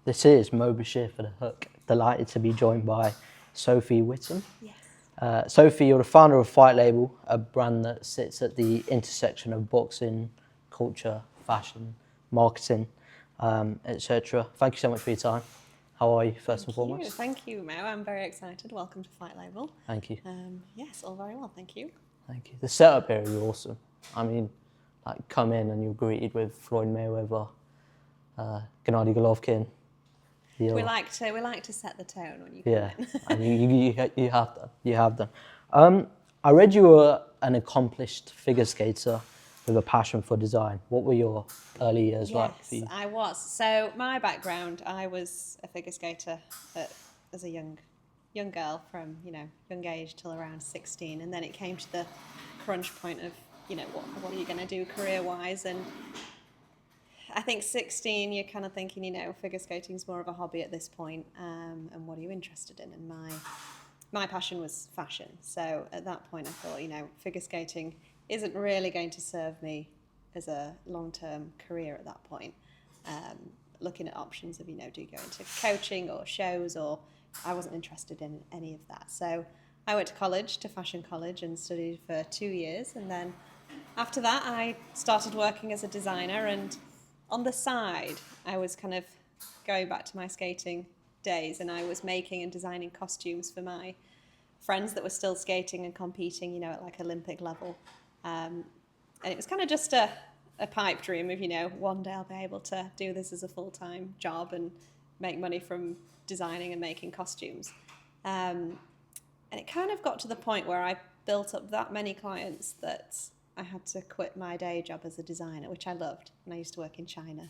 This is Mo Bashir for the Hook. Delighted to be joined by Sophie Whittam. Yes. Sophie, you're the founder of FLOYD Label, a brand that sits at the intersection of boxing, culture, fashion, marketing, etc. Thank you so much for your time. How are you, first and foremost? Thank you, Mo. I'm very excited. Welcome to FLOYD Label. Thank you. Yes, all very well, thank you. Thank you. The setup here is awesome. I mean, like, come in and you're greeted with Floyd Mayweather, Gennady Golovkin. We like to set the tone when you come in. And you have done. You have done. I read you were an accomplished figure skater with a passion for design. What were your early years like for you? Yes, I was. So my background, I was a figure skater as a young girl from young age till around 16, and then it came to the crunch point of what are you going to do career-wise, and I think 16, you're kind of thinking, figure skating's more of a hobby at this point, and what are you interested in? And my passion was fashion. So at that point, I thought, figure skating isn't really going to serve me as a long-term career at that point. Looking at options of, do you go into coaching or shows, or I wasn't interested in any of that. So I went to fashion college, and studied for 2 years. And then after that, I started working as a designer, and on the side, I was kind of going back to my skating days, and I was making and designing costumes for my friends that were still skating and competing, at like Olympic level. And it was kind of just a pipe dream of, one day I'll be able to do this as a full-time job and make money from designing and making costumes. And it kind of got to the point where I built up that many clients that I had to quit my day job as a designer, which I loved. And I used to work in China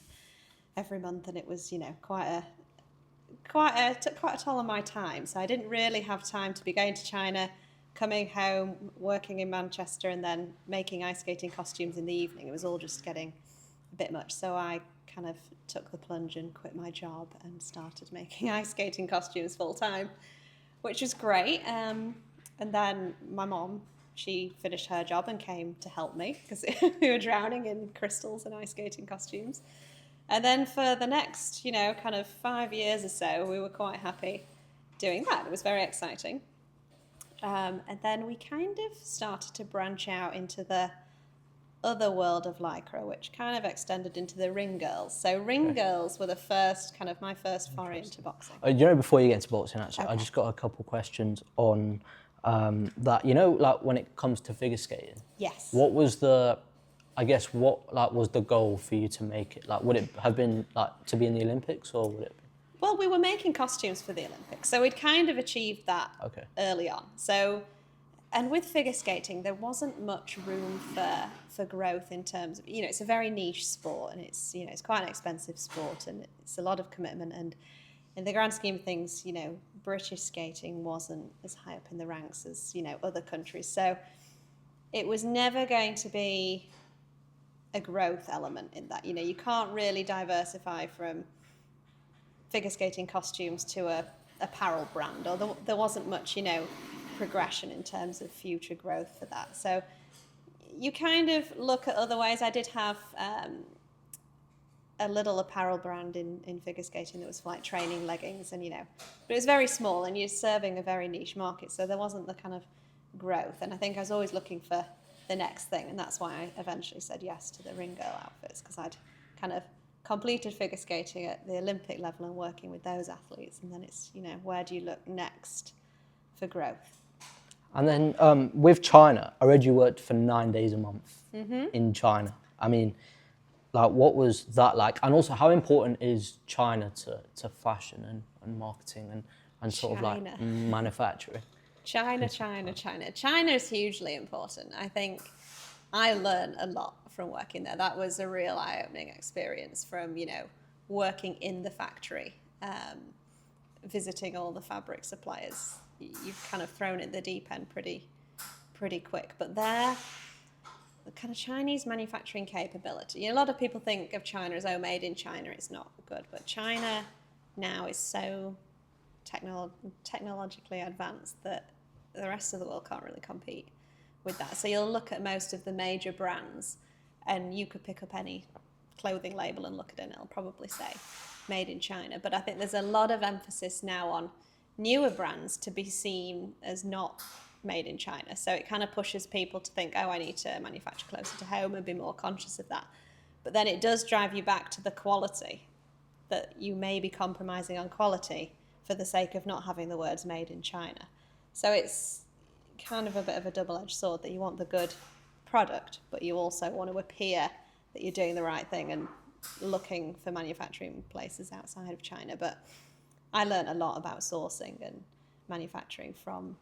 every month, and it was, took quite a toll on my time. So I didn't really have time to be going to China, coming home, working in Manchester, and then making ice skating costumes in the evening. It was all just getting a bit much. So I kind of took the plunge and quit my job and started making ice skating costumes full time, which was great. And then my mom, she finished her job and came to help me because we were drowning in crystals and ice skating costumes. And then for the next, kind of 5 years or so, we were quite happy doing that. It was very exciting. And then we kind of started to branch out into the other world of Lycra, which kind of extended into the ring girls. So ring girls were my first foray into boxing. Before you get into boxing, actually, I just got a couple questions on that. Like when it comes to figure skating. Yes. What was was the goal for you to make it? Like, would it have been like to be in the Olympics, or would it be? Well, we were making costumes for the Olympics, so we'd kind of achieved that early on. So, and with figure skating, there wasn't much room for growth in terms of, it's a very niche sport, and it's quite an expensive sport, and it's a lot of commitment. And in the grand scheme of things, British skating wasn't as high up in the ranks as, other countries. So it was never going to be a growth element in that. You can't really diversify from figure skating costumes to a apparel brand, or there wasn't much, progression in terms of future growth for that. So you kind of look at other ways. I did have a little apparel brand in figure skating that was for like training leggings, and but it was very small, and you're serving a very niche market, so there wasn't the kind of growth. And I think I was always looking for the next thing, and that's why I eventually said yes to the ring girl outfits, because I'd kind of completed figure skating at the Olympic level and working with those athletes, and then it's where do you look next for growth? And then with China, I read you worked for 9 days a month in China. I mean, like, what was that like? And also, how important is China to fashion and marketing and sort of like manufacturing? China is hugely important. I think I learned a lot from working there. That was a real eye-opening experience from, working in the factory, visiting all the fabric suppliers. You've kind of thrown at the deep end pretty quick. But the kind of Chinese manufacturing capability, a lot of people think of China as, made in China, it's not good. But China now is so technologically advanced that the rest of the world can't really compete with that. So you'll look at most of the major brands, and you could pick up any clothing label and look at it, and it'll probably say made in China. But I think there's a lot of emphasis now on newer brands to be seen as not made in China. So it kind of pushes people to think, oh, I need to manufacture closer to home and be more conscious of that. But then it does drive you back to the quality, that you may be compromising on quality for the sake of not having the words made in China. So it's kind of a bit of a double-edged sword, that you want the good product, but you also want to appear that you're doing the right thing and looking for manufacturing places outside of China. But I learned a lot about sourcing and manufacturing from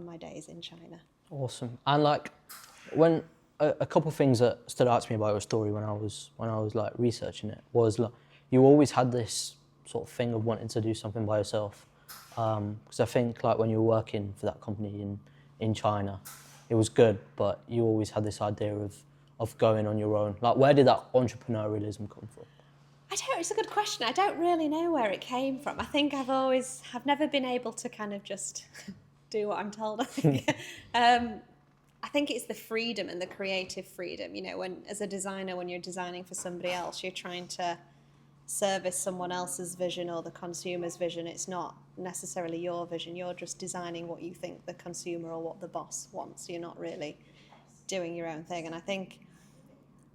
my days in China. Awesome. And like, when a couple of things that stood out to me about your story when I was like researching it was like, you always had this sort of thing of wanting to do something by yourself. Because I think like when you were working for that company in China, it was good, but you always had this idea of going on your own. Like, where did that entrepreneurialism come from? It's a good question. I don't really know where it came from. I think I've never been able to kind of just do what I'm told. I think it's the freedom and the creative freedom. You know, when as a designer, when you're designing for somebody else, you're trying to service someone else's vision or the consumer's vision. It's not necessarily your vision. You're just designing what you think the consumer or what the boss wants. You're not really doing your own thing. And I think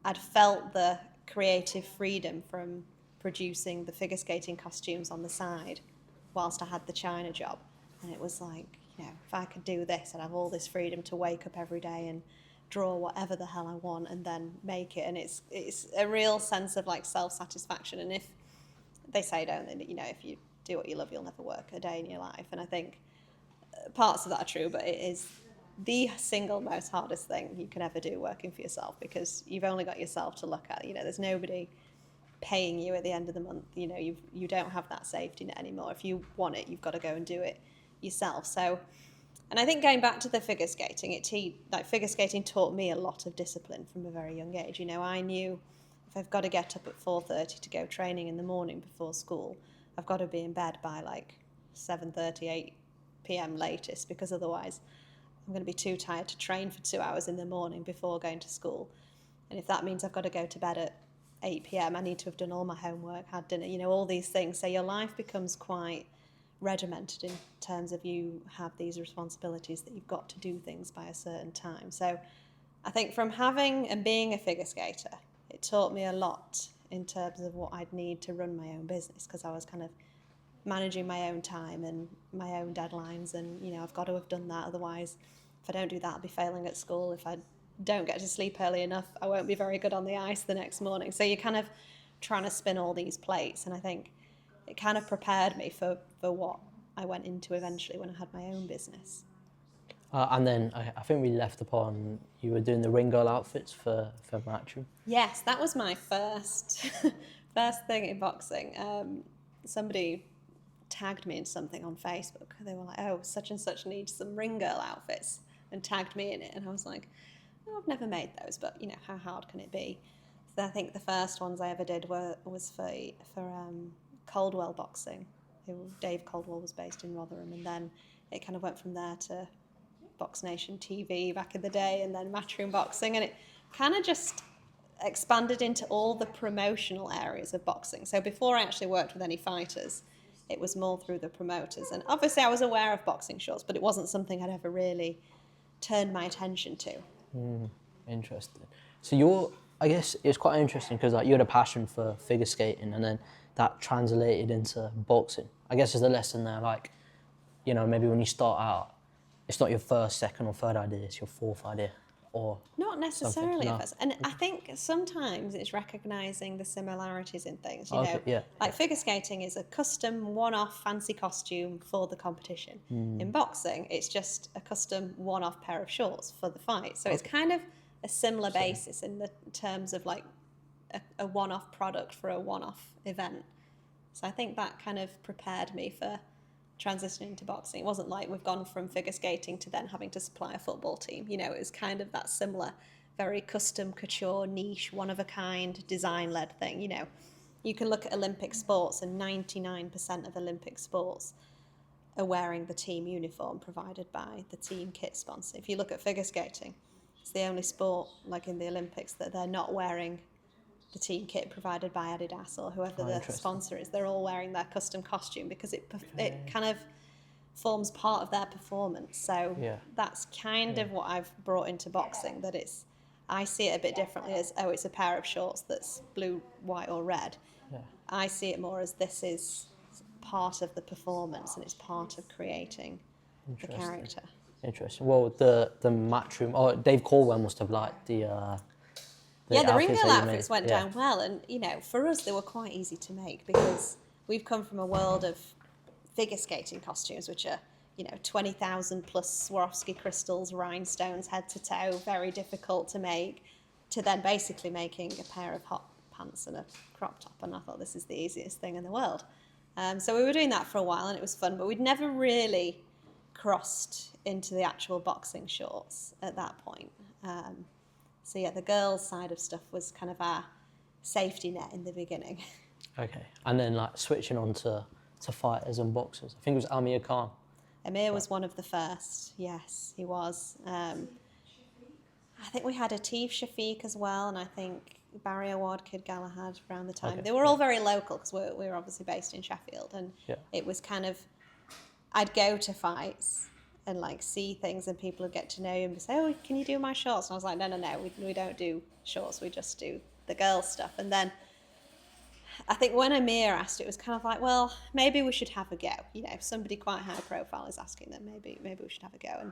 I'd felt the creative freedom from producing the figure skating costumes on the side whilst I had the China job. And it was like, you know, if I could do this, I'd have all this freedom to wake up every day and draw whatever the hell I want and then make it. And it's a real sense of like self-satisfaction. And if they say, don't they, you know, if you do what you love, you'll never work a day in your life. And I think parts of that are true, but it is the single most hardest thing you can ever do, working for yourself, because you've only got yourself to look at. You know, there's nobody paying you at the end of the month. You know, you don't have that safety net anymore. If you want it, you've got to go and do it yourself. So, and I think going back to the figure skating, figure skating taught me a lot of discipline from a very young age. You know, I knew if I've got to get up at 4:30 to go training in the morning before school, I've got to be in bed by like 7:30, 8 p.m. latest, because otherwise I'm going to be too tired to train for 2 hours in the morning before going to school. And if that means I've got to go to bed at 8 p.m, I need to have done all my homework, had dinner, you know, all these things. So your life becomes quite regimented in terms of you have these responsibilities that you've got to do things by a certain time. So I think from having and being a figure skater, it taught me a lot in terms of what I'd need to run my own business, because I was kind of managing my own time and my own deadlines, and you know, I've got to have done that, otherwise if I don't do that I'll be failing at school. If I don't get to sleep early enough, I won't be very good on the ice the next morning. So you're kind of trying to spin all these plates, and I think it kind of prepared me for what I went into eventually when I had my own business. And then I think we left upon you were doing the ring girl outfits for Matchroom. Yes, that was my first thing in boxing. Somebody tagged me in something on Facebook. They were like, oh, such and such needs some ring girl outfits, and tagged me in it. And I was like, oh, I've never made those, but you know, how hard can it be? So I think the first ones I ever did was for Coldwell Boxing. Dave Coldwell was based in Rotherham, and then it kind of went from there to Box Nation TV back in the day, and then Matchroom Boxing, and it kind of just expanded into all the promotional areas of boxing. So before I actually worked with any fighters, it was more through the promoters. And obviously I was aware of boxing shorts, but it wasn't something I'd ever really turned my attention to. Interesting. So I guess it's quite interesting because like you had a passion for figure skating, and then that translated into boxing. I guess there's a lesson there, like, you know, maybe when you start out, it's not your first, second or third idea, it's your fourth idea. Or not necessarily no. at first. And I think sometimes it's recognising the similarities in things, you Okay, know. yeah. Like figure skating is a custom one-off fancy costume for the competition. In boxing, it's just a custom one-off pair of shorts for the fight. So it's kind of a similar basis in the terms of like a one-off product for a one-off event. So I think that kind of prepared me for transitioning into boxing. It wasn't like we've gone from figure skating to then having to supply a football team. You know, it was kind of that similar, very custom, couture, niche, one-of-a-kind, design-led thing. You know, you can look at Olympic sports, and 99% of Olympic sports are wearing the team uniform provided by the team kit sponsor. If you look at figure skating, it's the only sport, like in the Olympics, that they're not wearing the team kit provided by Adidas or whoever the sponsor is. They're all wearing their custom costume because it kind of forms part of their performance. So that's kind of what I've brought into boxing, that I see it a bit differently as, oh, it's a pair of shorts that's blue, white or red. I see it more as this is part of the performance and it's part of creating the character. Interesting. Well, the Matchroom, Dave Corwell must have liked the ring girl outfits went down well, and you know, for us they were quite easy to make because we've come from a world of figure skating costumes, which are, you know, 20,000 plus Swarovski crystals, rhinestones, head to toe, very difficult to make, to then basically making a pair of hot pants and a crop top. And I thought, this is the easiest thing in the world. So we were doing that for a while and it was fun, but we'd never really crossed into the actual boxing shorts at that point. So yeah, the girls' side of stuff was kind of our safety net in the beginning. Okay, and then like switching on to fighters and boxers. I think it was Amir Khan. Amir was one of the first, yes, he was. I think we had Atif Shafiq as well, and I think Barry Awad, Kid Galahad around the time. They were all very local because we were obviously based in Sheffield, and it was kind of, I'd go to fights and like see things and people would get to know you and say, oh, can you do my shorts? And I was like, no, we don't do shorts, we just do the girls stuff. And then I think when Amir asked, it was kind of like, well, maybe we should have a go. You know, if somebody quite high profile is asking them, maybe we should have a go. And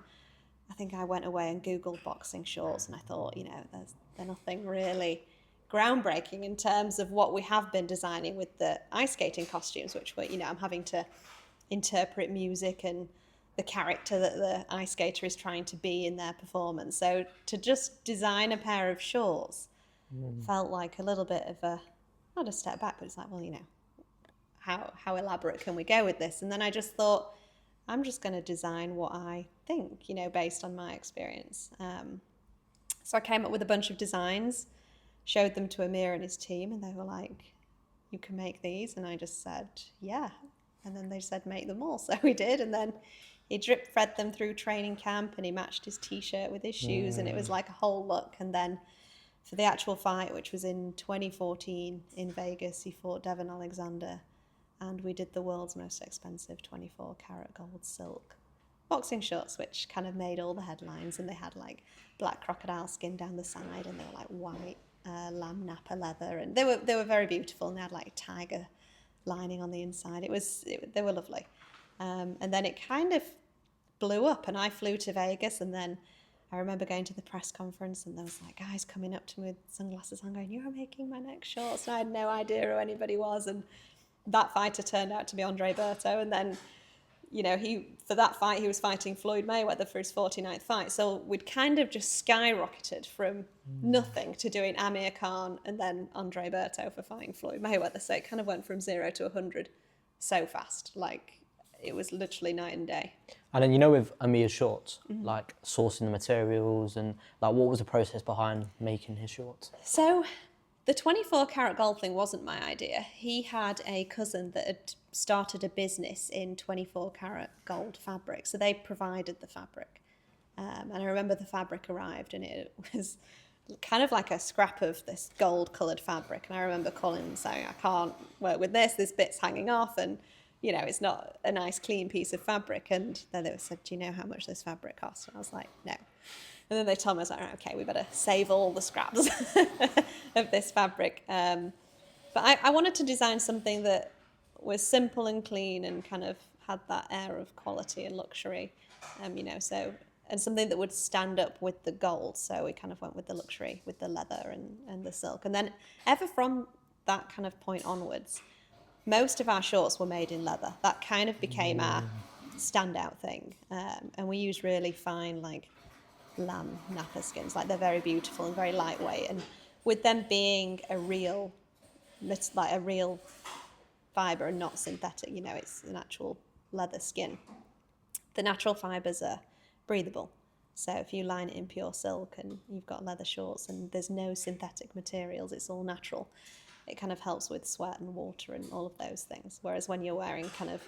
I think I went away and Googled boxing shorts and I thought, you know, there's nothing really groundbreaking in terms of what we have been designing with the ice skating costumes, which were, you know, I'm having to interpret music and the character that the ice skater is trying to be in their performance. So to just design a pair of shorts felt like a little bit of a, not a step back, but it's like, well, you know, how elaborate can we go with this? And then I just thought, I'm just going to design what I think, you know, based on my experience. So I came up with a bunch of designs, showed them to Amir and his team, and they were like, you can make these? And I just said, yeah. And then they said, make them all. So we did. And then he drip fed them through training camp and he matched his t-shirt with his shoes and it was like a whole look. And then for the actual fight, which was in 2014 in Vegas, he fought Devon Alexander and we did the world's most expensive 24 karat gold silk boxing shorts, which kind of made all the headlines. And they had like black crocodile skin down the side and they were like white lamb nappa leather, and they were very beautiful, and they had like tiger lining on the inside. They were lovely. And then it kind of blew up and I flew to Vegas, and then I remember going to the press conference and there was like guys coming up to me with sunglasses on going, you're making my next shorts. And I had no idea who anybody was, and that fighter turned out to be Andre Berto. And then, you know, for that fight he was fighting Floyd Mayweather for his 49th fight. So we'd kind of just skyrocketed from nothing to doing Amir Khan and then Andre Berto for fighting Floyd Mayweather. So it kind of went from 0 to 100 so fast. Like, it was literally night and day. And then, you know, with Amir's shorts, like sourcing the materials and like what was the process behind making his shorts? So the 24 karat gold thing wasn't my idea. He had a cousin that had started a business in 24 karat gold fabric. So they provided the fabric. And I remember the fabric arrived and it was kind of like a scrap of this gold coloured fabric. And I remember calling and saying, I can't work with this bit's hanging off and, you know, it's not a nice clean piece of fabric. And then they said, do you know how much this fabric costs? And I was like, no. And then they told me, I was like, okay, we better save all the scraps of this fabric. But I wanted to design something that was simple and clean and kind of had that air of quality and luxury, you know, so, and something that would stand up with the gold. So we kind of went with the luxury, with the leather and the silk. And then ever from that kind of point onwards, most of our shorts were made in leather. That kind of became our standout thing. And we use really fine, like, lamb nappa skins. Like, they're very beautiful and very lightweight. And with them being a real fibre and not synthetic, you know, it's an actual leather skin. The natural fibres are breathable. So if you line it in pure silk and you've got leather shorts and there's no synthetic materials, it's all natural, it kind of helps with sweat and water and all of those things. Whereas when you're wearing kind of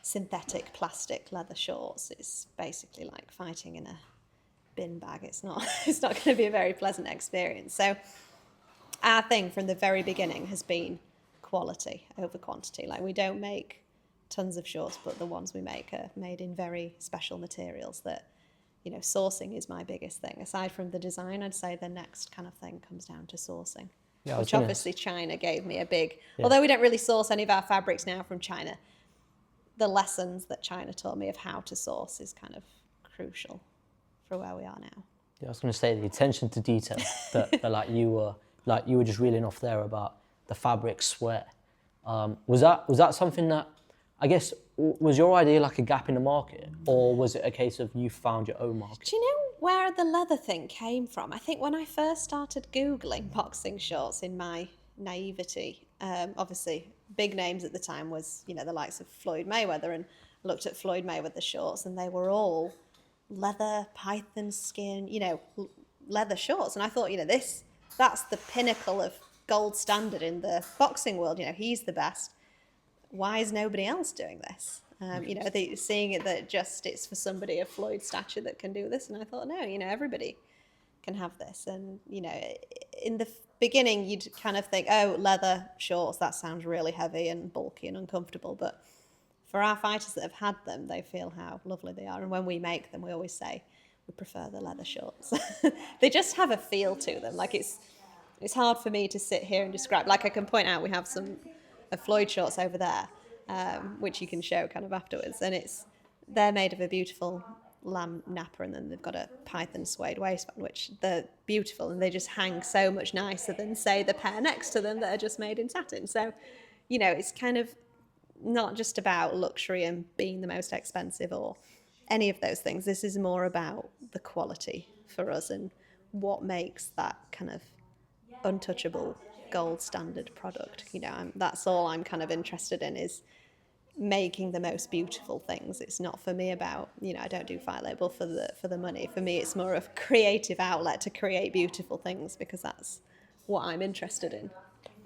synthetic plastic leather shorts, it's basically like fighting in a bin bag. It's not going to be a very pleasant experience. So our thing from the very beginning has been quality over quantity. Like, we don't make tons of shorts, but the ones we make are made in very special materials that, you know, sourcing is my biggest thing. Aside from the design, I'd say the next kind of thing comes down to sourcing, which obviously China gave me a big, although we don't really source any of our fabrics now from China, the lessons that China taught me of how to source is kind of crucial for where we are now. Yeah, I was going to say the attention to detail that like you were just reeling off there about the fabric sweat. Was that something that, I guess, was your idea like a gap in the market, or was it a case of you found your own market? Do you know where the leather thing came from? I think when I first started Googling boxing shorts in my naivety, obviously big names at the time was, you know, the likes of FLOYD Mayweather, and I looked at FLOYD Mayweather shorts and they were all leather, python skin, you know, leather shorts. And I thought, you know, that's the pinnacle of gold standard in the boxing world. You know, he's the best. Why is nobody else doing this? You know, seeing it that just it's for somebody of FLOYD stature that can do this. And I thought, no, you know, everybody can have this. And, you know, in the beginning, you'd kind of think, oh, leather shorts, that sounds really heavy and bulky and uncomfortable. But for our fighters that have had them, they feel how lovely they are. And when we make them, we always say we prefer the leather shorts. They just have a feel to them. Like, it's hard for me to sit here and describe. Like, I can point out we have some FLOYD shorts over there, which you can show kind of afterwards. And they're made of a beautiful lamb napper, and then they've got a python suede waistband, which they're beautiful, and they just hang so much nicer than, say, the pair next to them that are just made in satin. So, you know, it's kind of not just about luxury and being the most expensive or any of those things. This is more about the quality for us and what makes that kind of untouchable gold standard product. You know, that's all I'm kind of interested in, is making the most beautiful things. It's not for me about, you know, I don't do Fight Label for the money. For me, it's more of a creative outlet to create beautiful things, because that's what I'm interested in.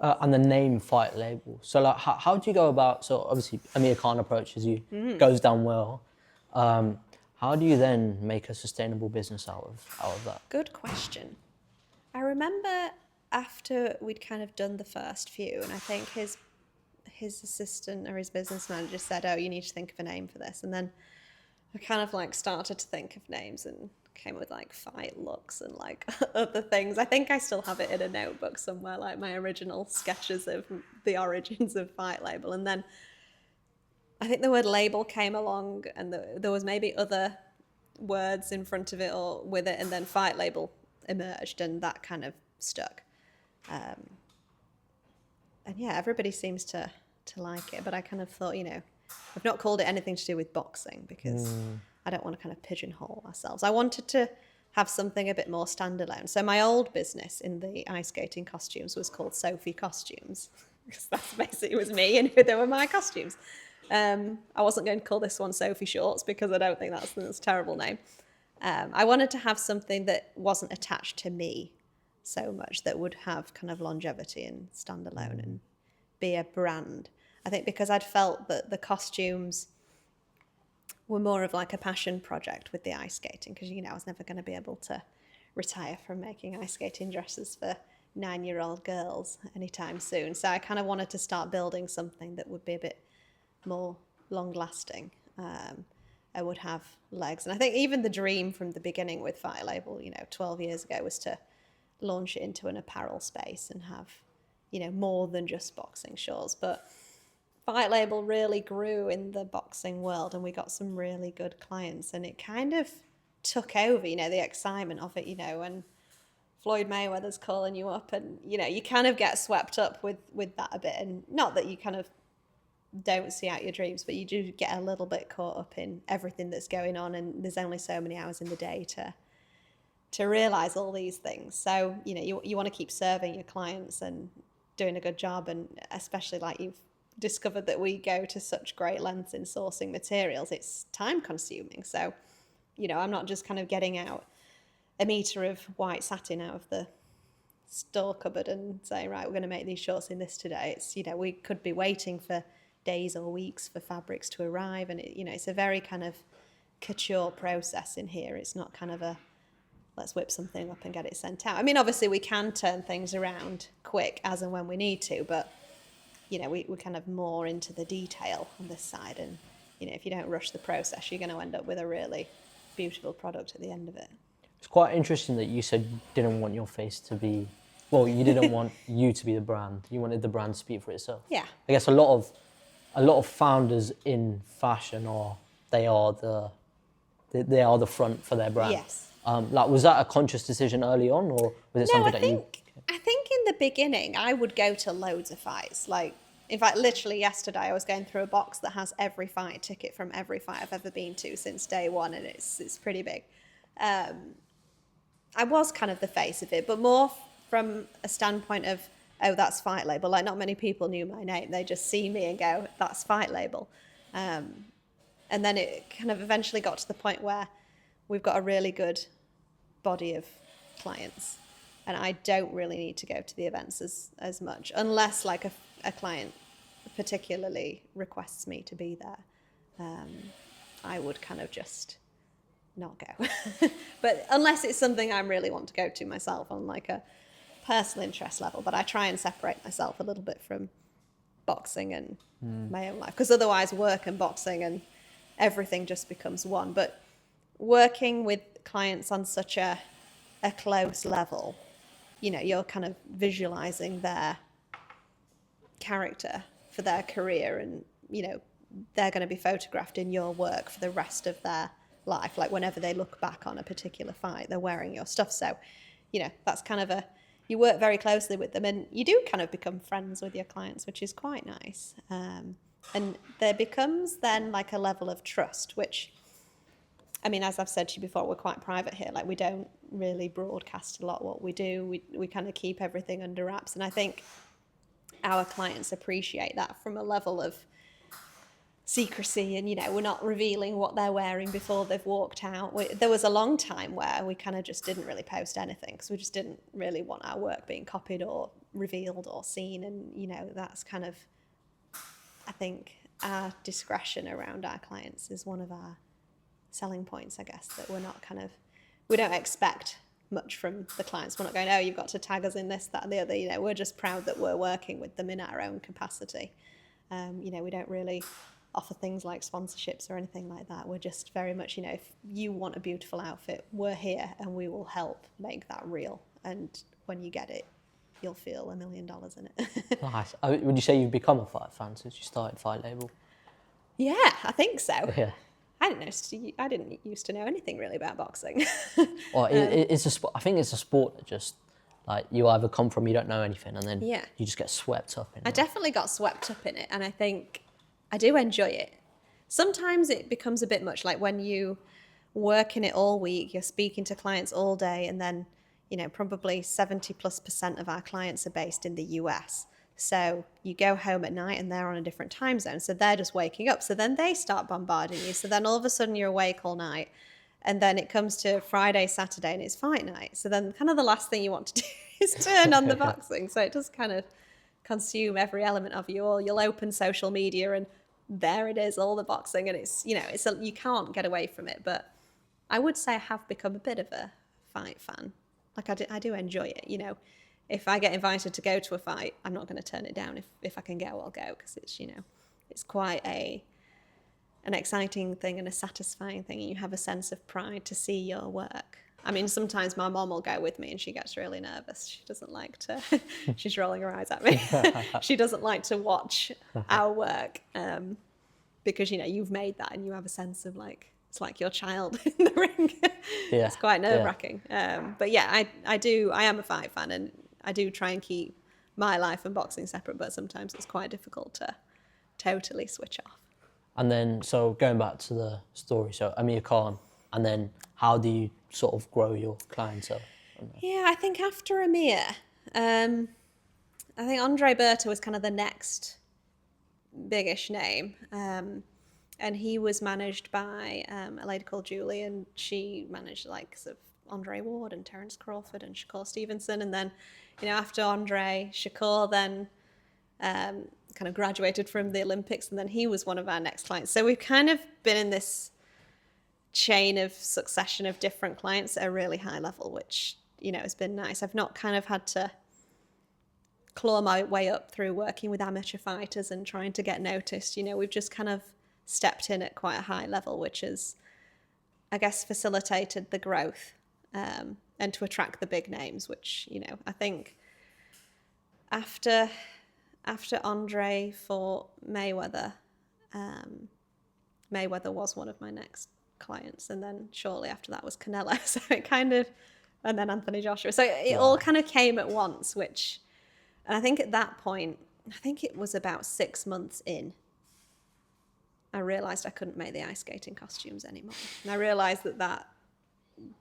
And the name Fight Label. So, like, how do you go about? So, obviously, Amir Khan approaches you, goes down well. How do you then make a sustainable business out of that? Good question. I remember after we'd kind of done the first few, and I think his assistant or his business manager said, oh, you need to think of a name for this. And then I kind of like started to think of names and came up with like Fight Looks and like other things. I think I still have it in a notebook somewhere, like my original sketches of the origins of Fight Label. And then I think the word label came along, and there was maybe other words in front of it or with it, and then Fight Label emerged, and that kind of stuck. And yeah, everybody seems to like it, but I kind of thought, you know, I've not called it anything to do with boxing, because I don't want to kind of pigeonhole ourselves. I wanted to have something a bit more standalone. So my old business in the ice skating costumes was called Sophie Costumes, because that's basically, it was me and they were my costumes. I wasn't going to call this one Sophie Shorts, because I don't think that's a terrible name. I wanted to have something that wasn't attached to me so much, that would have kind of longevity and stand alone and be a brand. I think because I'd felt that the costumes were more of like a passion project with the ice skating, because, you know, I was never going to be able to retire from making ice skating dresses for 9-year-old girls anytime soon. So I kind of wanted to start building something that would be a bit more long lasting. I would have legs. And I think even the dream from the beginning with Fight Label, you know, 12 years ago, was to launch it into an apparel space and have, you know, more than just boxing shorts. But Fight Label really grew in the boxing world, and we got some really good clients, and it kind of took over, you know, the excitement of it, you know, when Floyd Mayweather's calling you up, and, you know, you kind of get swept up with that a bit. And not that you kind of don't see out your dreams, but you do get a little bit caught up in everything that's going on, and there's only so many hours in the day to realize all these things. So, you know, you want to keep serving your clients and doing a good job, and especially like you've discovered that we go to such great lengths in sourcing materials, it's time consuming. So, you know, I'm not just kind of getting out a meter of white satin out of the store cupboard and saying, right, we're going to make these shorts in this today. It's, you know, we could be waiting for days or weeks for fabrics to arrive, and it, you know, it's a very kind of couture process in here. It's not kind of a let's whip something up and get it sent out. I mean, obviously we can turn things around quick as and when we need to, but we're kind of more into the detail on this side. And, if you don't rush the process, you're going to end up with a really beautiful product at the end of it. It's quite interesting that you said you didn't want your face to be, you didn't want you to be the brand. You wanted the brand to speak for itself. Yeah. I guess a lot of founders in fashion they are the front for their brand. Yes. Was that a conscious decision early on, or was it something I think in the beginning I would go to loads of fights. Like, in fact, literally yesterday I was going through a box that has every fight ticket from every fight I've ever been to since day one, and it's pretty big. I was kind of the face of it, but more from a standpoint of, oh, that's Fight Label. Like, not many people knew my name. They just see me and go, that's Fight Label. And then it kind of eventually got to the point where we've got a really good body of clients, and I don't really need to go to the events as much, unless like a client particularly requests me to be there. I would kind of just not go. But unless it's something I really want to go to myself on like a personal interest level, but I try and separate myself a little bit from boxing and my own life, because otherwise work and boxing and everything just becomes one. But working with clients on such a close level, you're kind of visualizing their character for their career, and they're going to be photographed in your work for the rest of their life. Like, whenever they look back on a particular fight, they're wearing your stuff. So that's kind of you work very closely with them, and you do kind of become friends with your clients, which is quite nice. And there becomes then like a level of trust, which, I mean, as I've said to you before, we're quite private here. Like, we don't really broadcast a lot what we do. We kind of keep everything under wraps. And I think our clients appreciate that from a level of secrecy, and we're not revealing what they're wearing before they've walked out. There was a long time where we kind of just didn't really post anything, because we just didn't really want our work being copied or revealed or seen. And that's kind of, I think, our discretion around our clients is one of our selling points, I guess, that we don't expect much from the clients. We're not going, oh, you've got to tag us in this, that, and the other. We're just proud that we're working with them in our own capacity. We don't really offer things like sponsorships or anything like that. We're just very much, if you want a beautiful outfit, we're here and we will help make that real. And when you get it, you'll feel $1 million in it. Nice. Would you say you've become a fight fan since you started Fight Label? Yeah, I think so. Yeah. I didn't used to know anything really about boxing. Well, it's a sport. I think it's a sport that just, like, you either come from, you don't know anything, and then you just get swept up in it. I definitely got swept up in it, and I think I do enjoy it. Sometimes it becomes a bit much, like when you work in it all week, you're speaking to clients all day, and then, probably 70+% of our clients are based in the US. So you go home at night and they're on a different time zone. So they're just waking up. So then they start bombarding you. So then all of a sudden you're awake all night. And then it comes to Friday, Saturday, and it's fight night. So then kind of the last thing you want to do is turn on the boxing. So it does kind of consume every element of you. Or you'll open social media and there it is, all the boxing. And it's, you can't get away from it. But I would say I have become a bit of a fight fan. Like, I do enjoy it, If I get invited to go to a fight, I'm not going to turn it down. If I can go, I'll go, because it's, it's quite an exciting thing and a satisfying thing, and you have a sense of pride to see your work. I mean, sometimes my mom will go with me and she gets really nervous. She doesn't like to, she's rolling her eyes at me. She doesn't like to watch our work because, you've made that and you have a sense of like, it's like your child in the ring. Yeah. It's quite nerve-wracking. But yeah, I am a fight fan, and I do try and keep my life and boxing separate, but sometimes it's quite difficult to totally switch off. And then, so going back to the story, so Amir Khan, and then how do you sort of grow your clientele? Yeah, I think after Amir, I think Andre Berta was kind of the next biggish name. And he was managed by a lady called Julie, and she managed like sort of Andre Ward and Terence Crawford and Shakur Stevenson. And then, after Andre, Shakur then kind of graduated from the Olympics, and then he was one of our next clients. So we've kind of been in this chain of succession of different clients at a really high level, which, you know, has been nice. I've not kind of had to claw my way up through working with amateur fighters and trying to get noticed. You know, we've just kind of stepped in at quite a high level, which has, I guess, facilitated the growth, and to attract the big names, which, you know, I think after Andre fought Mayweather, Mayweather was one of my next clients, and then shortly after that was Canelo. So it kind of, and then Anthony Joshua. So it all kind of came at once, which, and I think at that point, I think it was about 6 months in, I realised I couldn't make the ice skating costumes anymore. And I realised that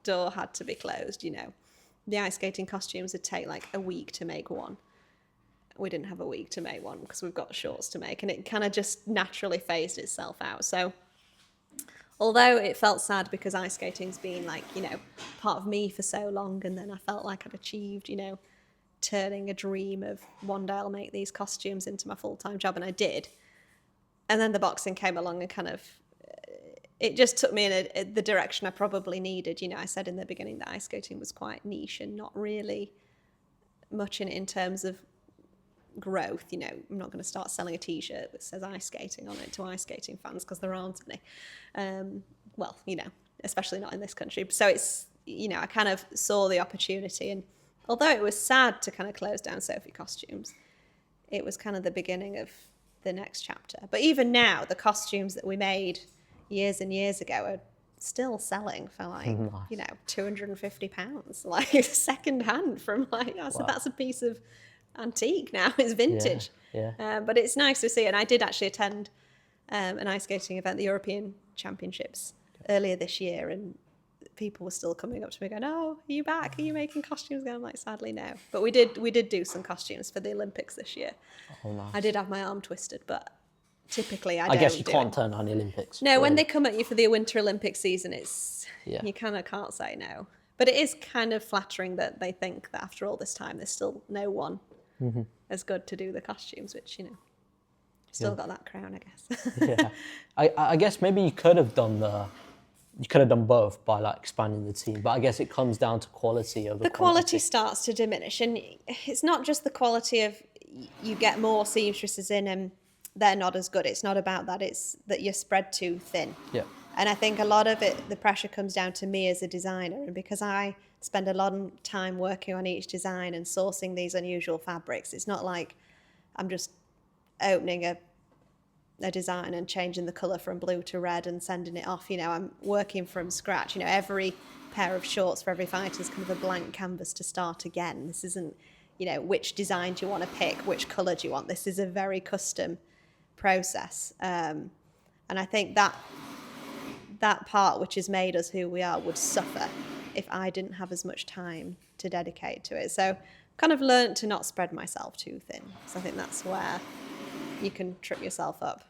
door had to be closed, you know. The ice skating costumes would take like a week to make one. We didn't have a week to make one because we've got shorts to make, and it kind of just naturally phased itself out. So although it felt sad because ice skating's been like, you know, part of me for so long, and then I felt like I'd achieved, you know, turning a dream of one day I'll make these costumes into my full-time job, and I did. And then the boxing came along and kind of, it just took me in the direction I probably needed. You know, I said in the beginning that ice skating was quite niche and not really much in terms of growth. You know, I'm not going to start selling a t-shirt that says ice skating on it to ice skating fans because there aren't any. Well, you know, especially not in this country. So it's, you know, I kind of saw the opportunity, and although it was sad to kind of close down Sophie Costumes, it was kind of the beginning of the next chapter. But even now, the costumes that we made years and years ago are still selling for like, you know, £250, like second hand from like, I said, that's a piece of antique now, it's vintage. But it's nice to see. And I did actually attend an ice skating event, the European Championships, earlier this year, and people were still coming up to me going, "Oh, are you back? Are you making costumes again?" I'm like, sadly, no. But we did do some costumes for the Olympics this year. Oh, nice. I did have my arm twisted, but typically I guess you can't turn down the Olympics. No, when they come at you for the Winter Olympic season, it's you kind of can't say no. But it is kind of flattering that they think that after all this time, there's still no one as good to do the costumes, which, you know, still got that crown, I guess. I guess maybe you could have done both by like expanding the team, but I guess it comes down to quality of the quality starts to diminish, and it's not just the quality of you get more seamstresses in and they're not as good. It's not about that. It's that you're spread too thin. Yeah. And I think a lot of it, the pressure comes down to me as a designer, and because I spend a lot of time working on each design and sourcing these unusual fabrics, it's not like I'm just opening a design and changing the colour from blue to red and sending it off. You know, I'm working from scratch. You know, every pair of shorts for every fighter is kind of a blank canvas to start again. This isn't, you know, which design do you want to pick, which colour do you want. This is a very custom process. And I think that part which has made us who we are would suffer if I didn't have as much time to dedicate to it. So kind of learned to not spread myself too thin. So I think that's where you can trip yourself up.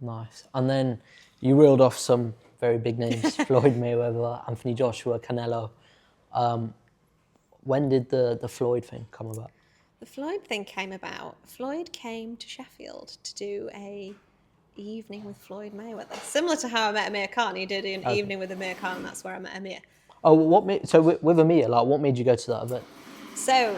Nice. And then you reeled off some very big names: Floyd Mayweather, Anthony Joshua, Canelo. When did the Floyd thing come about? The Floyd thing came about. Floyd came to Sheffield to do a evening with Floyd Mayweather, similar to how I met Amir Khan. He did an evening with Amir Khan, and that's where I met Amir. Oh, with Amir, like, what made you go to that event? So,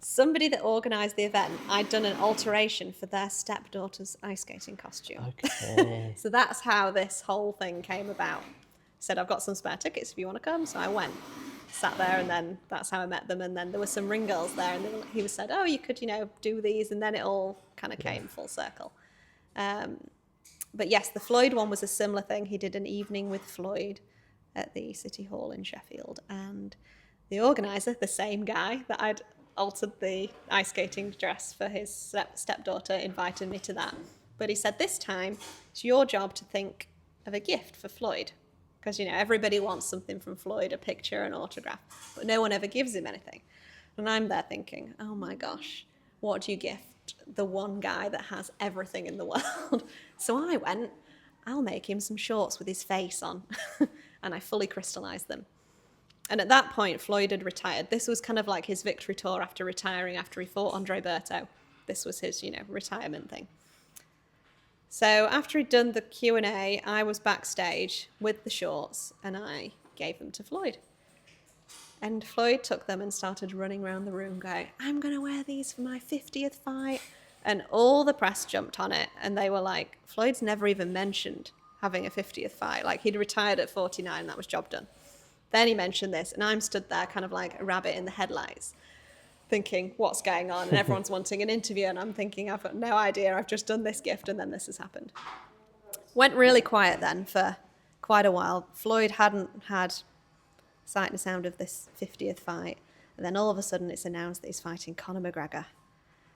somebody that organised the event, I'd done an alteration for their stepdaughter's ice skating costume. Okay. So that's how this whole thing came about. He said, "I've got some spare tickets if you want to come." So I went, sat there, and then that's how I met them. And then there were some ring girls there, and he said, "Oh, you could, you know, do these," and then it all kind of came full circle. But yes, the Floyd one was a similar thing. He did an evening with Floyd at the City Hall in Sheffield, and the organiser, the same guy that I'd altered the ice skating dress for his stepdaughter, invited me to that. But he said, this time it's your job to think of a gift for Floyd, because, you know, everybody wants something from Floyd, a picture, an autograph, but no one ever gives him anything. And I'm there thinking, oh my gosh, what do you gift the one guy that has everything in the world? So I went, I'll make him some shorts with his face on. And I fully crystallised them. And at that point, Floyd had retired. This was kind of like his victory tour after retiring, after he fought Andre Berto. This was his, you know, retirement thing. So after he'd done the Q&A, I was backstage with the shorts and I gave them to Floyd. And Floyd took them and started running around the room going, I'm going to wear these for my 50th fight. And all the press jumped on it. And they were like, Floyd's never even mentioned having a 50th fight. Like, he'd retired at 49 and that was job done. Then he mentioned this. And I'm stood there kind of like a rabbit in the headlights thinking, what's going on? And everyone's wanting an interview. And I'm thinking, I've got no idea. I've just done this gift and then this has happened. Went really quiet then for quite a while. Floyd hadn't had sight and sound of this 50th fight. And then all of a sudden it's announced that he's fighting Conor McGregor.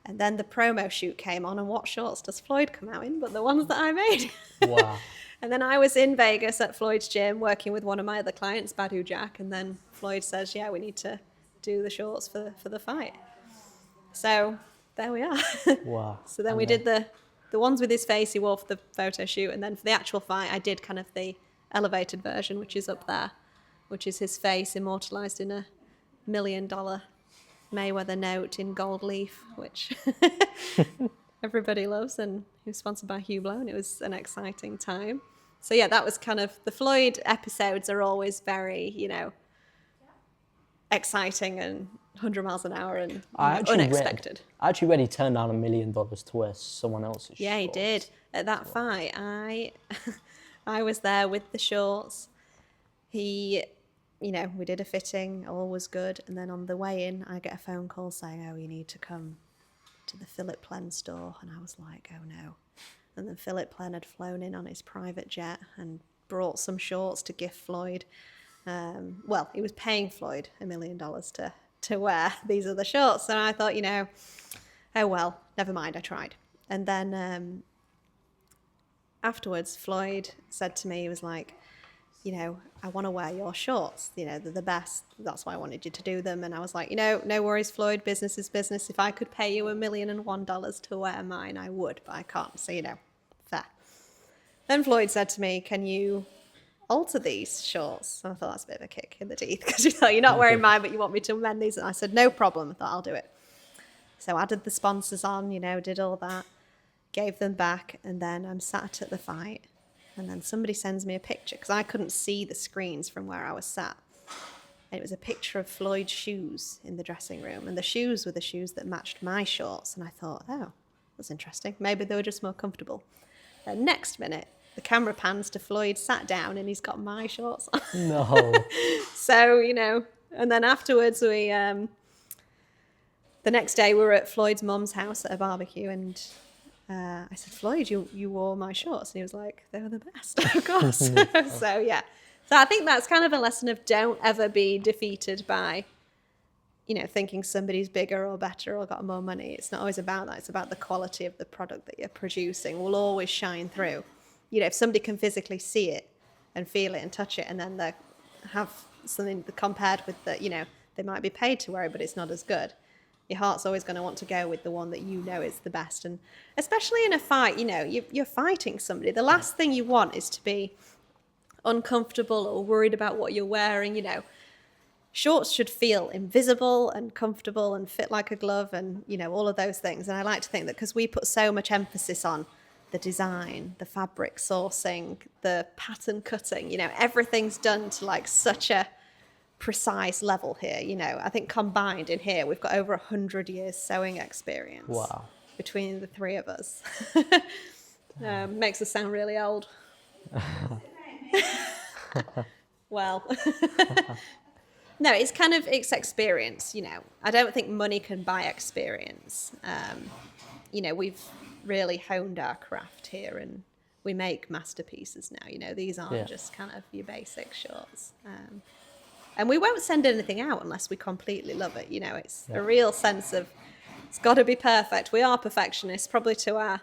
And then the promo shoot came on, and what shorts does Floyd come out in but the ones that I made? Wow. And then I was in Vegas at Floyd's gym working with one of my other clients, Badu Jack, and then Floyd says, yeah, we need to do the shorts for the fight. So there we are. Wow. So then we did the ones with his face he wore for the photo shoot, and then for the actual fight I did kind of the elevated version, which is up there, which is his face immortalised in a $1 million Mayweather note in gold leaf, which everybody loves, and he was sponsored by Hublot, and it was an exciting time. So yeah, that was kind of, the Floyd episodes are always very, you know, exciting and 100 miles an hour and unexpected. I actually read he turned down $1 million to wear someone else's Yeah, shorts. he did. At that fight, I was there with the shorts. He, you know, we did a fitting, all was good. And then on the way in, I get a phone call saying, oh, you need to come to the Philip Plen store. And I was like, oh no. And then Philip Plen had flown in on his private jet and brought some shorts to gift Floyd. Well, he was paying Floyd $1 million to wear these other shorts. And I thought, you know, oh well, never mind, I tried. And then afterwards, Floyd said to me, he was like, you know, I want to wear your shorts. You know, they're the best. That's why I wanted you to do them. And I was like, you know, no worries, Floyd. Business is business. If I could pay you $1,001 to wear mine, I would, but I can't. So, you know, fair. Then Floyd said to me, can you alter these shorts? And I thought that's a bit of a kick in the teeth because you thought, you're not wearing mine, but you want me to amend these. And I said, no problem. I thought, I'll do it. So I added the sponsors on, you know, did all that, gave them back. And then I'm sat at the fight. And then somebody sends me a picture because I couldn't see the screens from where I was sat. And it was a picture of Floyd's shoes in the dressing room. And the shoes were the shoes that matched my shorts. And I thought, oh, that's interesting. Maybe they were just more comfortable. And next minute, the camera pans to Floyd sat down and he's got my shorts on. No. So, you know, and then afterwards we, the next day we were at Floyd's mum's house at a barbecue and I said, Floyd, you wore my shorts. And he was like, they were the best, of course. So, yeah. So I think that's kind of a lesson of don't ever be defeated by, you know, thinking somebody's bigger or better or got more money. It's not always about that. It's about the quality of the product that you're producing will always shine through. You know, if somebody can physically see it and feel it and touch it and then they have something compared with that, you know, they might be paid to wear it, but it's not as good. Your heart's always going to want to go with the one that you know is the best. And especially in a fight, you know, you're fighting somebody. The last thing you want is to be uncomfortable or worried about what you're wearing. You know, shorts should feel invisible and comfortable and fit like a glove and, you know, all of those things. And I like to think that because we put so much emphasis on the design, the fabric sourcing, the pattern cutting, you know, everything's done to like such a precise level here. You know, I think combined in here we've got over 100 years sewing experience. Wow. Between the three of us. Makes us sound really old. Well, no, it's experience, you know. I don't think money can buy experience. You know, we've really honed our craft here and we make masterpieces now. You know, these aren't just kind of your basic shorts. And we won't send anything out unless we completely love it. You know, it's a real sense of it's got to be perfect. We are perfectionists, probably to our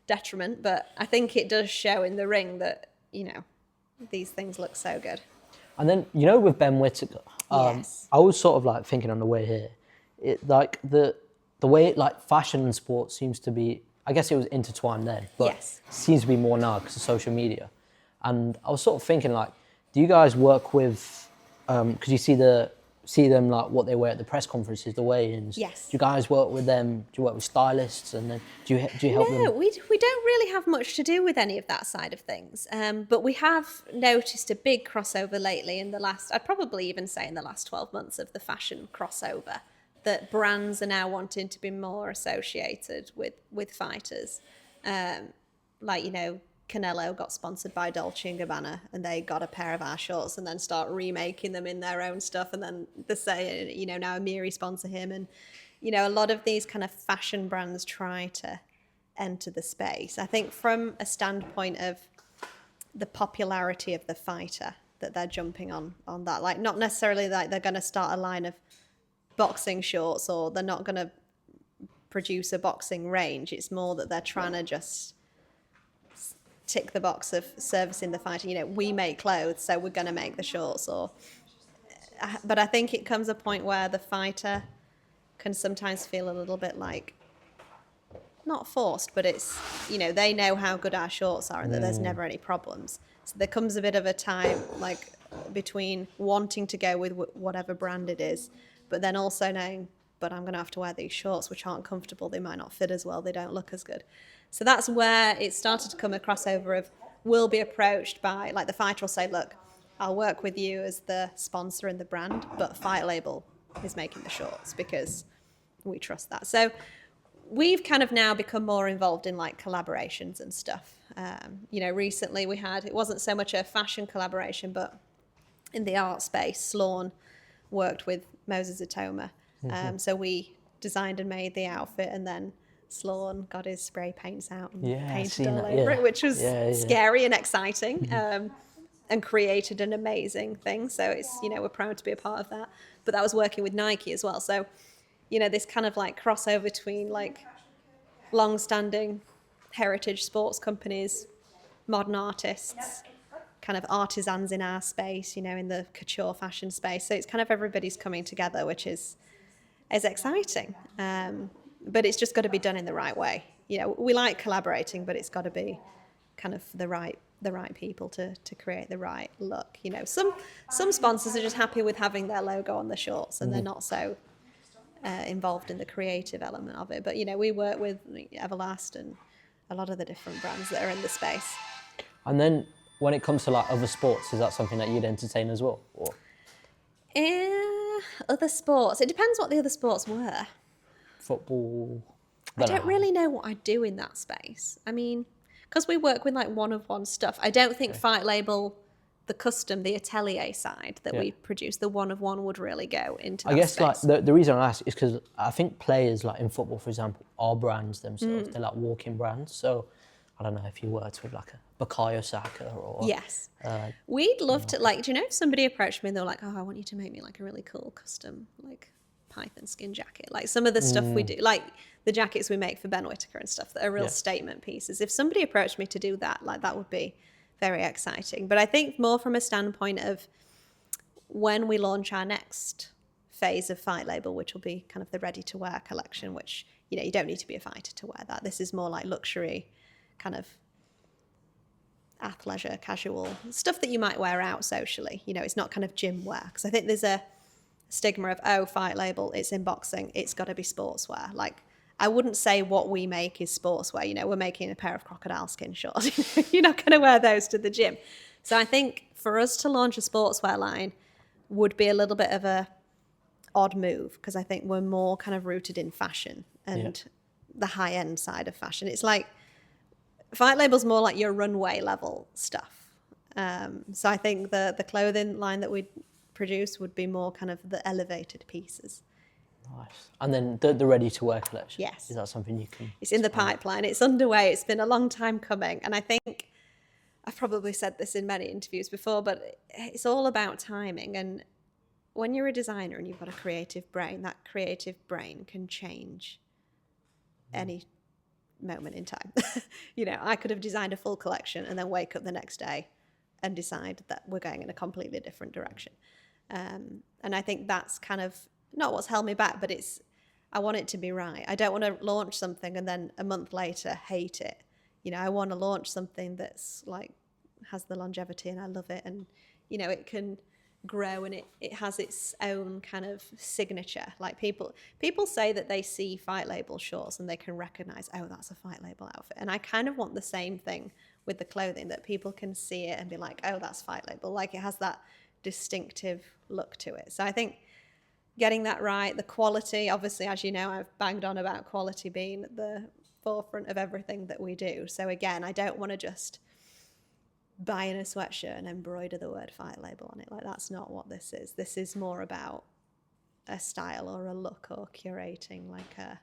detriment, but I think it does show in the ring that, you know, these things look so good. And then, you know, with Ben Whittaker, Yes. I was sort of like thinking on the way here, it like the way like fashion and sports seems to be, I guess it was intertwined then, but seems to be more now because of social media. And I was sort of thinking like, do you guys work with, because you see the see them like what they wear at the press conferences, the weigh-ins. Yes. Do you guys work with them? Do you work with stylists, and then do you help them? No, we don't really have much to do with any of that side of things. But we have noticed a big crossover lately in the last, I'd probably even say in the last 12 months of the fashion crossover, that brands are now wanting to be more associated with fighters. Like, you know, Canelo got sponsored by Dolce & Gabbana, and they got a pair of our shorts and then start remaking them in their own stuff, and then they say, you know, now Amiri sponsor him. And you know, a lot of these kind of fashion brands try to enter the space. I think from a standpoint of the popularity of the fighter, that they're jumping on that. Like, not necessarily like they're going to start a line of boxing shorts, or they're not going to produce a boxing range. It's more that they're trying to just tick the box of servicing the fighter. You know, we make clothes, so we're going to make the shorts. But I think it comes a point where the fighter can sometimes feel a little bit like, not forced, but it's, you know, they know how good our shorts are and that there's never any problems. So there comes a bit of a time like between wanting to go with whatever brand it is, but then also knowing, but I'm going to have to wear these shorts which aren't comfortable, they might not fit as well, they don't look as good. So that's where it started to come a crossover of, we'll be approached by, like the fighter will say, look, I'll work with you as the sponsor and the brand, but Fight Label is making the shorts because we trust that. So we've kind of now become more involved in like collaborations and stuff. You know, recently we had, it wasn't so much a fashion collaboration, but in the art space, Sloan worked with Moses Atoma. So we designed and made the outfit, and then Sloan got his spray paints out and painted all over it, which was scary and exciting, and created an amazing thing. So it's, you know, we're proud to be a part of that. But that was working with Nike as well. So, you know, this kind of like crossover between like long-standing heritage sports companies, modern artists, kind of artisans in our space, you know, in the couture fashion space. So it's kind of everybody's coming together, which is exciting. But it's just got to be done in the right way. You know, we like collaborating, but it's got to be kind of the right people to create the right look. You know, some sponsors are just happy with having their logo on the shorts, and they're not so involved in the creative element of it. But, you know, we work with Everlast and a lot of the different brands that are in the space. And then when it comes to like other sports, is that something that you'd entertain as well? Or? Other sports, it depends what the other sports were. Football? I don't really know what I'd do in that space. I mean, because we work with like one-of-one stuff, I don't think Fight Label, the custom, the atelier side that we produce, the one-of-one would really go into that space. Like the reason I ask is because I think players like in football, for example, are brands themselves. They're like walking brands. So I don't know if you worked with like a Bukayo Saka or... Yes. We'd love to, like, do you know if somebody approached me and they were like, oh, I want you to make me like a really cool custom, like python skin jacket. Like some of the stuff we do, like the jackets we make for Ben Whittaker and stuff that are real statement pieces. If somebody approached me to do that, like that would be very exciting. But I think more from a standpoint of when we launch our next phase of Fight Label, which will be kind of the ready-to-wear collection, which, you know, you don't need to be a fighter to wear that. This is more like luxury, kind of athleisure, casual stuff that you might wear out socially. You know, it's not kind of gym wear. Because I think there's a stigma of, oh, Fight Label, it's in boxing, it's got to be sportswear. Like, I wouldn't say what we make is sportswear. You know, we're making a pair of crocodile skin shorts. You're not going to wear those to the gym. So I think for us to launch a sportswear line would be a little bit of a odd move, because I think we're more kind of rooted in fashion and the high-end side of fashion. It's like Fight Label's more like your runway level stuff. So I think the clothing line that we'd produce would be more kind of the elevated pieces. Nice. And then the ready-to-wear collection. Yes. Is that something you can... It's in the pipeline. It's underway. It's been a long time coming. And I think I've probably said this in many interviews before, but it's all about timing. And when you're a designer and you've got a creative brain, that creative brain can change any moment in time. You know, I could have designed a full collection and then wake up the next day and decide that we're going in a completely different direction. And I think that's kind of not what's held me back, but I want it to be right. I don't want to launch something and then a month later hate it. You know, I want to launch something that's like has the longevity and I love it, and you know, it can grow, and it has its own kind of signature. Like people say that they see Fight Label shorts and they can recognize, oh, that's a Fight Label outfit. And I kind of want the same thing with the clothing, that people can see it and be like, oh, that's Fight Label. Like it has that distinctive look to it. So I think getting that right, the quality, obviously, as you know, I've banged on about quality being at the forefront of everything that we do. So again, I don't want to just buy in a sweatshirt and embroider the word Fight Label on it. Like that's not what this is. This is more about a style or a look, or curating like a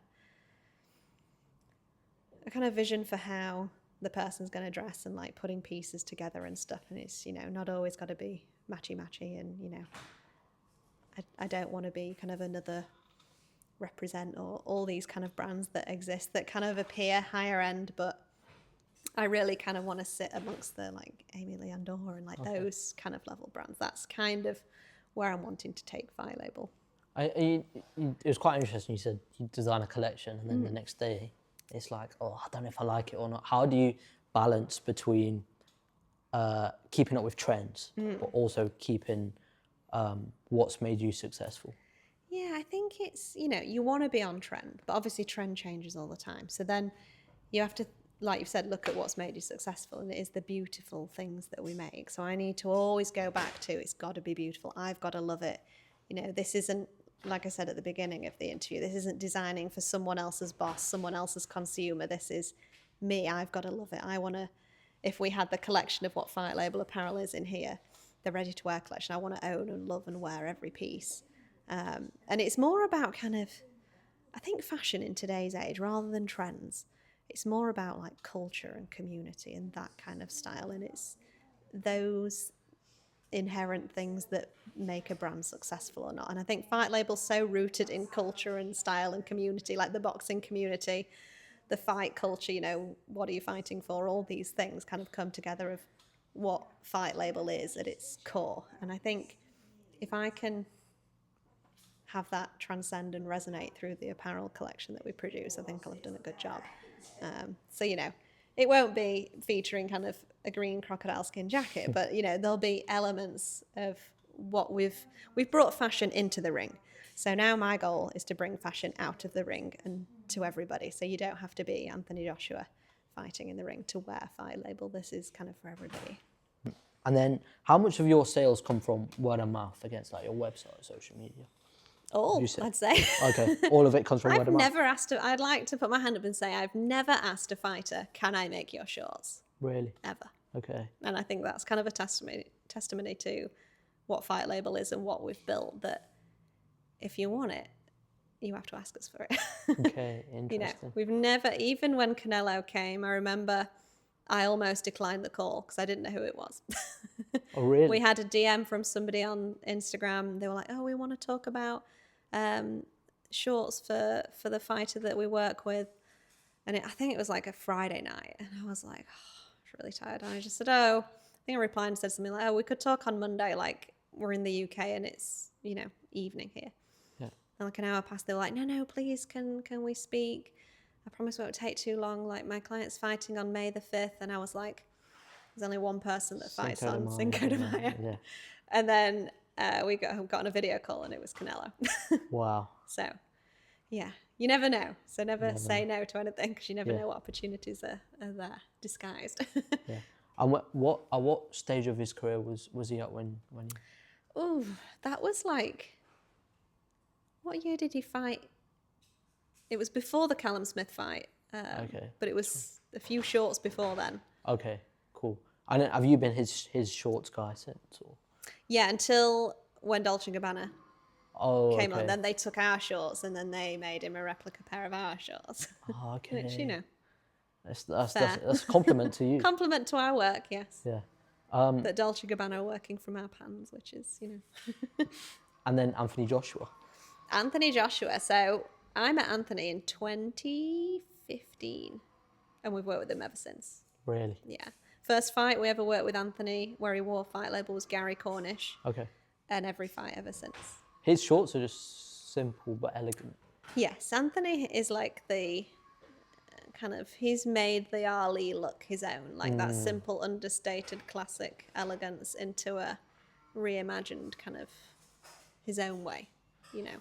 kind of vision for how the person's going to dress, and like putting pieces together and stuff. And it's, you know, not always got to be matchy, and, you know, I don't want to be kind of another Represent or all these kind of brands that exist that kind of appear higher end, but I really kind of want to sit amongst the like Amy Leandor and like those kind of level brands. That's kind of where I'm wanting to take Fight Label. It was quite interesting. You said you design a collection and then the next day it's like, oh, I don't know if I like it or not. How do you balance between keeping up with trends, but also keeping what's made you successful? Yeah, I think it's, you know, you want to be on trend, but obviously trend changes all the time. So then you have to, like you've said, look at what's made you successful, and it is the beautiful things that we make. So I need to always go back to, it's got to be beautiful. I've got to love it. You know, this isn't, like I said at the beginning of the interview, this isn't designing for someone else's boss, someone else's consumer. This is me. I've got to love it. I want to, if we had the collection of what Fight Label apparel is in here, the ready-to-wear collection, I want to own and love and wear every piece. And it's more about kind of, I think fashion in today's age, rather than trends, it's more about like culture and community and that kind of style. And it's those inherent things that make a brand successful or not. And I think Fight Label's so rooted in culture and style and community, like the boxing community, the fight culture, you know, what are you fighting for? All these things kind of come together of what Fight Label is at its core. And I think if I can have that transcend and resonate through the apparel collection that we produce, I think I'll have done a good job. So, you know, it won't be featuring kind of a green crocodile skin jacket, but, you know, there'll be elements of what we've brought fashion into the ring. So now my goal is to bring fashion out of the ring and to everybody. So you don't have to be Anthony Joshua fighting in the ring to wear Fight Label. This is kind of for everybody. And then how much of your sales come from word of mouth against like your website or social media? All, I'd say. Okay, all of it comes from word of mouth? I've never asked, I'd like to put my hand up and say, I've never asked a fighter, can I make your shorts? Really? Ever. Okay. And I think that's kind of a testimony to what Fight Label is and what we've built, that if you want it, you have to ask us for it. Okay, interesting. You know, we've never, even when Canelo came, I remember I almost declined the call because I didn't know who it was. Oh, really? We had a DM from somebody on Instagram. They were like, oh, we want to talk about shorts for the fighter that we work with. And I think it was like a Friday night. And I was like, oh, I was really tired. And I just said, oh, I think I replied and said something like, oh, we could talk on Monday. Like, we're in the UK and it's, you know, evening here. Yeah. And like an hour passed, they were like, no, please, can we speak? I promise it won't take too long. Like, my client's fighting on May the 5th. And I was like, there's only one person that fights on Cinco de Mayo. Yeah. And then we got on a video call and it was Canelo. Wow. So, yeah, you never know. So never say no to anything, because you never know what opportunities are there disguised. Yeah. And at what stage of his career was he at when you... Oh, that was like, what year did he fight? It was before the Callum Smith fight. Okay. But it was a few shorts before then. Okay, cool. And have you been his shorts guy since? Or? Yeah, until when Dolce & Gabbana came on. Then they took our shorts and then they made him a replica pair of our shorts. Oh, okay. Which, you know. That's a compliment to you. Compliment to our work, yes. Yeah. That Dolce & Gabbana are working from our pans, which is, you know. And then Anthony Joshua. Anthony Joshua. So I met Anthony in 2015 and we've worked with him ever since. Really? Yeah. First fight we ever worked with Anthony where he wore Fight Label was Gary Cornish. Okay. And every fight ever since. His shorts are just simple but elegant. Yes, Anthony is like the kind of, he's made the Ali look his own, like that simple, understated, classic elegance into a reimagined kind of his own way, you know.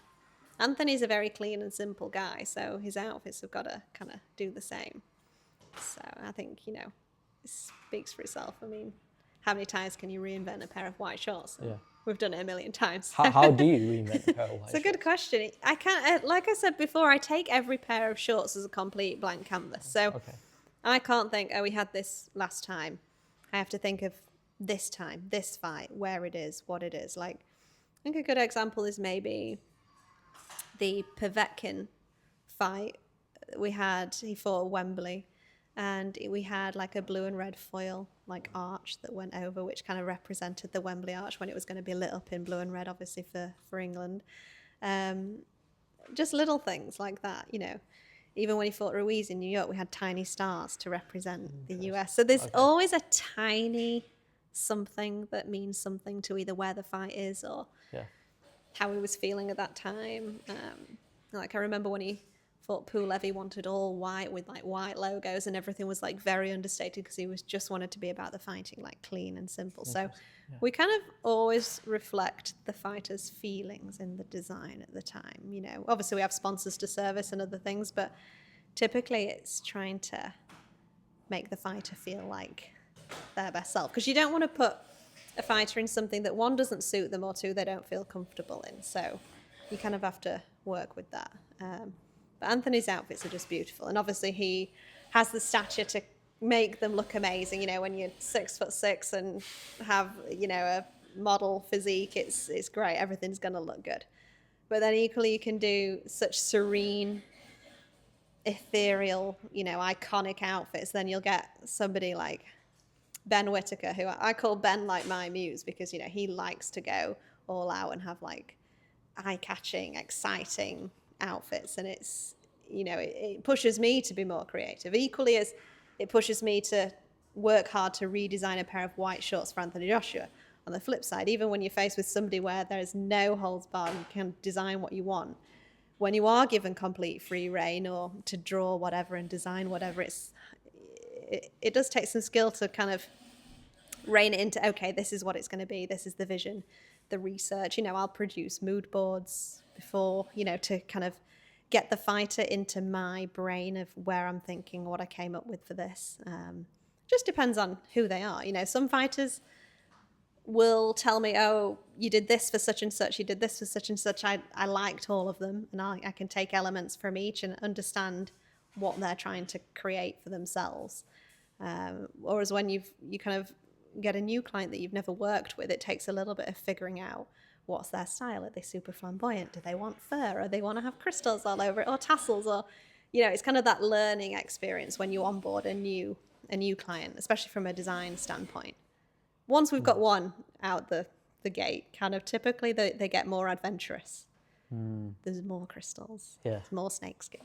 Anthony's a very clean and simple guy, so his outfits have got to kind of do the same. So I think, you know, it speaks for itself. I mean, how many times can you reinvent a pair of white shorts? Yeah. We've done it a million times. How do you reinvent a pair of white It's a good question. I can't, like I said before, I take every pair of shorts as a complete blank canvas. So I can't think, oh, we had this last time. I have to think of this time, this fight, where it is, what it is. Like, I think a good example is maybe the Povetkin fight we had. He fought at Wembley, and we had like a blue and red foil like arch that went over, which kind of represented the Wembley arch when it was going to be lit up in blue and red, obviously for England. Just little things like that, you know. Even when he fought Ruiz in New York, we had tiny stars to represent the US. So there's always a tiny something that means something to either where the fight is or how he was feeling at that time. Like I remember when he fought Pulev, he wanted all white with like white logos, and everything was like very understated because he was just wanted to be about the fighting, like clean and simple. So we kind of always reflect the fighter's feelings in the design at the time. You know, obviously we have sponsors to service and other things, but typically it's trying to make the fighter feel like their best self, because you don't want to put a fighter in something that one doesn't suit them or two they don't feel comfortable in. So you kind of have to work with that. But Anthony's outfits are just beautiful, and obviously he has the stature to make them look amazing. You know, when you're 6'6" and have, you know, a model physique, it's great. Everything's going to look good. But then equally you can do such serene, ethereal, you know, iconic outfits. Then you'll get somebody like Ben Whittaker, who I call Ben like my muse, because, you know, he likes to go all out and have like eye-catching, exciting outfits, and it's, you know, it pushes me to be more creative, equally as it pushes me to work hard to redesign a pair of white shorts for Anthony Joshua. On the flip side, even when you're faced with somebody where there's no holds barred, you can design what you want, when you are given complete free reign or to draw whatever and design whatever, it does take some skill to kind of rein it into, okay, this is what it's going to be, this is the vision, the research. You know, I'll produce mood boards before, you know, to kind of get the fighter into my brain of where I'm thinking, what I came up with for this. Just depends on who they are. You know, some fighters will tell me, oh, you did this for such and such, you did this for such and such. I liked all of them, and I can take elements from each and understand what they're trying to create for themselves. Whereas when you kind of get a new client that you've never worked with, it takes a little bit of figuring out what's their style. Are they super flamboyant? Do they want fur? Or they want to have crystals all over it, or tassels? Or, you know, it's kind of that learning experience when you onboard a new client, especially from a design standpoint. Once we've got one out the gate, kind of typically they get more adventurous. There's more crystals. There's more snakeskin.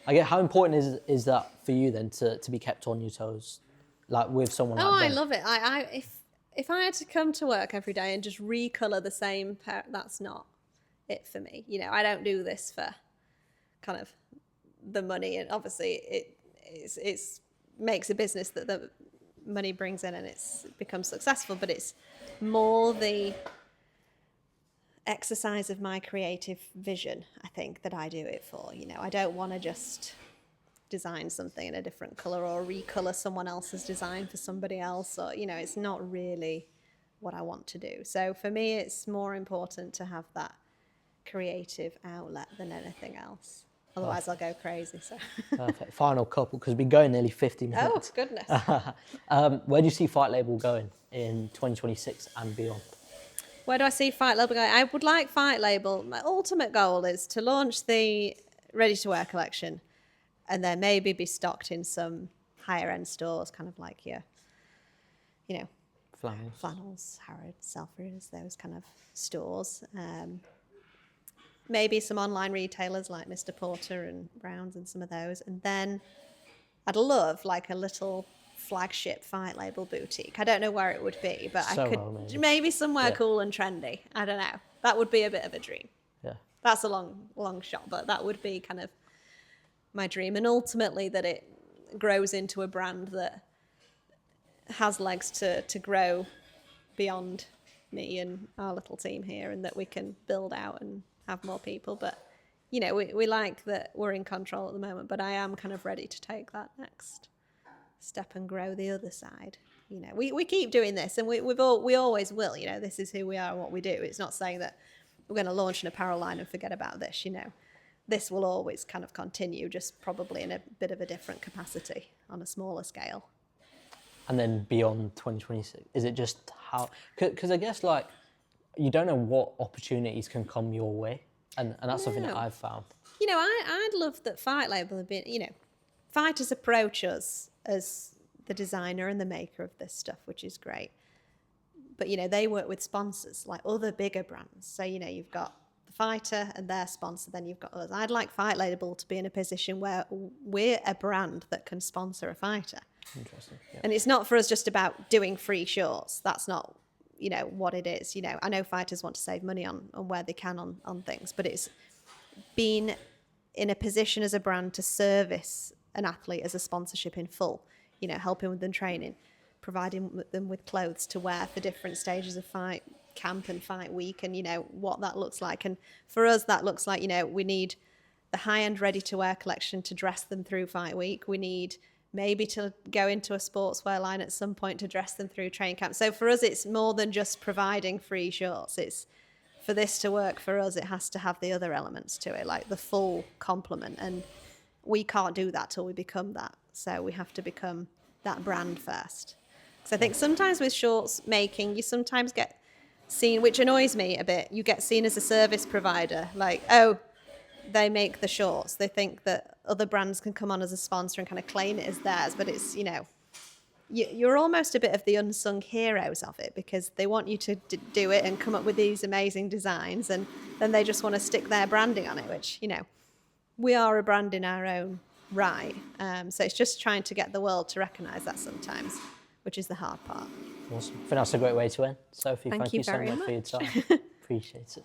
I get, how important is that for you then to be kept on your toes, like with someone like I Ben? love it. If I had to come to work every day and just recolor the same pair, that's not it for me. You know, I don't do this for kind of the money, and obviously it makes a business that the money brings in and it becomes successful, but it's more the exercise of my creative vision, I think, that I do it for. You know, I don't want to just design something in a different color or recolor someone else's design for somebody else, or, you know, it's not really what I want to do. So for me, it's more important to have that creative outlet than anything else. Otherwise I'll go crazy. So Perfect. Final couple, because we've been going nearly 50 minutes. Oh goodness. Where do you see Fight Label going in 2026 and beyond? Where do I see Fight Label going? I would like Fight Label, my ultimate goal is to launch the ready-to-wear collection and then maybe be stocked in some higher-end stores, kind of like your, you know, Flannels, Harrods, Selfridges, those kind of stores. Maybe some online retailers like Mr. Porter and Browns and some of those. And then I'd love like a little flagship Fight Label boutique. I don't know where it would be, but I could maybe somewhere cool and trendy. I don't know. That would be a bit of a dream. Yeah. That's a long shot, but that would be kind of my dream. And ultimately that it grows into a brand that has legs to grow beyond me and our little team here, and that we can build out and have more people. But, you know, we like that we're in control at the moment, but I am kind of ready to take that next step and grow the other side. You know, we keep doing this, and we always will. You know, this is who we are and what we do. It's not saying that we're going to launch an apparel line and forget about this. You know, this will always kind of continue, just probably in a bit of a different capacity on a smaller scale. And then beyond 2026, is it just how? Because I guess like you don't know what opportunities can come your way, and that's something that I've found. You know, I'd love that Fight Label have been. You know, fighters approach us as the designer and the maker of this stuff, which is great. But, you know, they work with sponsors like other bigger brands. So, you know, you've got the fighter and their sponsor, then you've got us. I'd like Fight Label to be in a position where we're a brand that can sponsor a fighter. Interesting. Yeah. And it's not for us just about doing free shorts. That's not, you know, what it is. You know, I know fighters want to save money on where they can on things, but it's being in a position as a brand to service an athlete as a sponsorship in full. You know, helping with them training, providing them with clothes to wear for different stages of fight camp and fight week, and, you know, what that looks like. And for us, that looks like, you know, we need the high-end ready-to-wear collection to dress them through fight week. We need maybe to go into a sportswear line at some point to dress them through training camp. So for us, it's more than just providing free shorts. It's, for this to work for us, it has to have the other elements to it, like the full complement. And we can't do that till we become that. So we have to become that brand first. Because I think sometimes with shorts making, you sometimes get seen, which annoys me a bit, you get seen as a service provider. Like, oh, they make the shorts. They think that other brands can come on as a sponsor and kind of claim it as theirs. But it's, you know, you're almost a bit of the unsung heroes of it, because they want you to do it and come up with these amazing designs, and then they just want to stick their branding on it, which, you know, we are a brand in our own right. So it's just trying to get the world to recognise that sometimes, which is the hard part. Awesome. I think that's a great way to end. Sophie, thank you so very much for your time. Appreciate it.